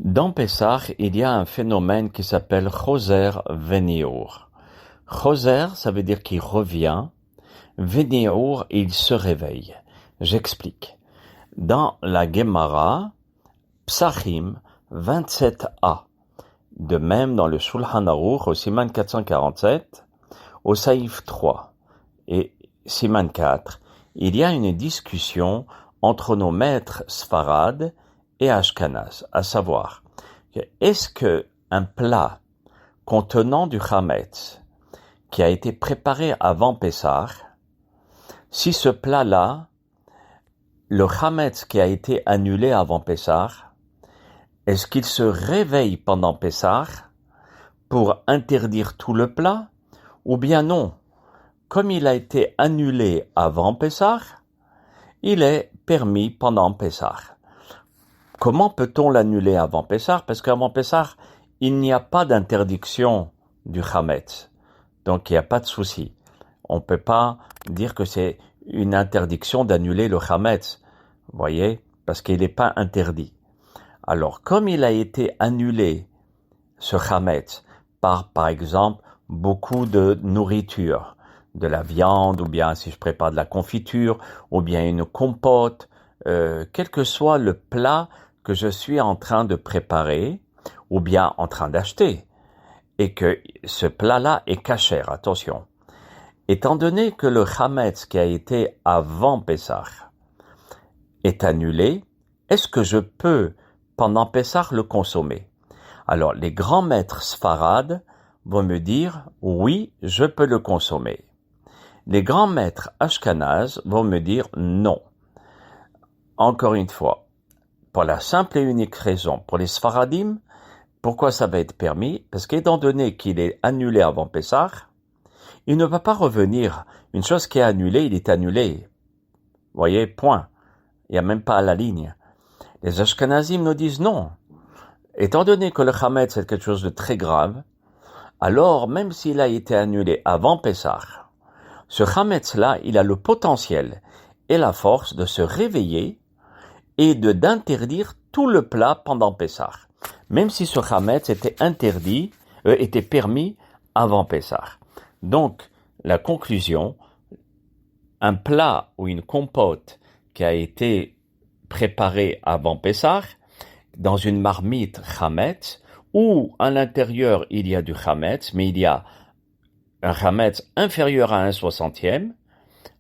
Dans Pessah, il y a un phénomène qui s'appelle Choser Veniur. Choser, ça veut dire qu'il revient. Veniur, il se réveille. J'explique. Dans la Gemara, Psachim 27a. De même dans le Shulchan Aruch au Siman 447, au Saïf 3 et Siman 4, il y a une discussion entre nos maîtres Sfarad et Ashkenaz, à savoir, est-ce que un plat contenant du chametz qui a été préparé avant Pessah, si ce plat-là, le chametz qui a été annulé avant Pessah, est-ce qu'il se réveille pendant Pessah pour interdire tout le plat, ou bien non? Comme il a été annulé avant Pessah, il est permis pendant Pessah. Comment peut-on l'annuler avant Pessah? Parce qu'avant Pessah, il n'y a pas d'interdiction du chametz. Donc il n'y a pas de souci. On ne peut pas dire que c'est une interdiction d'annuler le chametz. Vous voyez? Parce qu'il n'est pas interdit. Alors, comme il a été annulé, ce chametz, par exemple, beaucoup de nourriture, de la viande, ou bien si je prépare de la confiture, ou bien une compote, quel que soit le plat que je suis en train de préparer, ou bien en train d'acheter, et que ce plat-là est kasher, attention. Étant donné que le chametz qui a été avant Pessah est annulé, est-ce que je peux, pendant Pessah, le consommer? Alors, les grands maîtres Sfarad vont me dire, oui, je peux le consommer. Les grands maîtres Ashkenaz vont me dire non. Encore une fois, pour la simple et unique raison, pour les Sfaradim, pourquoi ça va être permis? Parce qu'étant donné qu'il est annulé avant Pessah, il ne va pas revenir. Une chose qui est annulée, il est annulé. Vous voyez, point. Il n'y a même pas à la ligne. Les Ashkenazim nous disent non. Étant donné que le chametz c'est quelque chose de très grave, alors même s'il a été annulé avant Pessah, ce chametz-là, il a le potentiel et la force de se réveiller et d'interdire tout le plat pendant Pessah. Même si ce chametz était était permis avant Pessah. Donc, la conclusion, un plat ou une compote qui a été préparé avant Pessah, dans une marmite chametz, où à l'intérieur il y a du chametz, mais il y a un chametz inférieur à 1/60,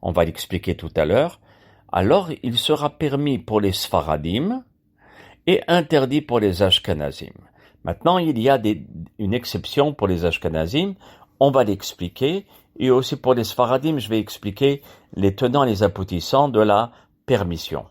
on va l'expliquer tout à l'heure, alors il sera permis pour les Sfaradim et interdit pour les Ashkenazim. Maintenant, il y a une exception pour les Ashkenazim, on va l'expliquer, et aussi pour les Sfaradim, je vais expliquer les tenants et les aboutissants de la permission.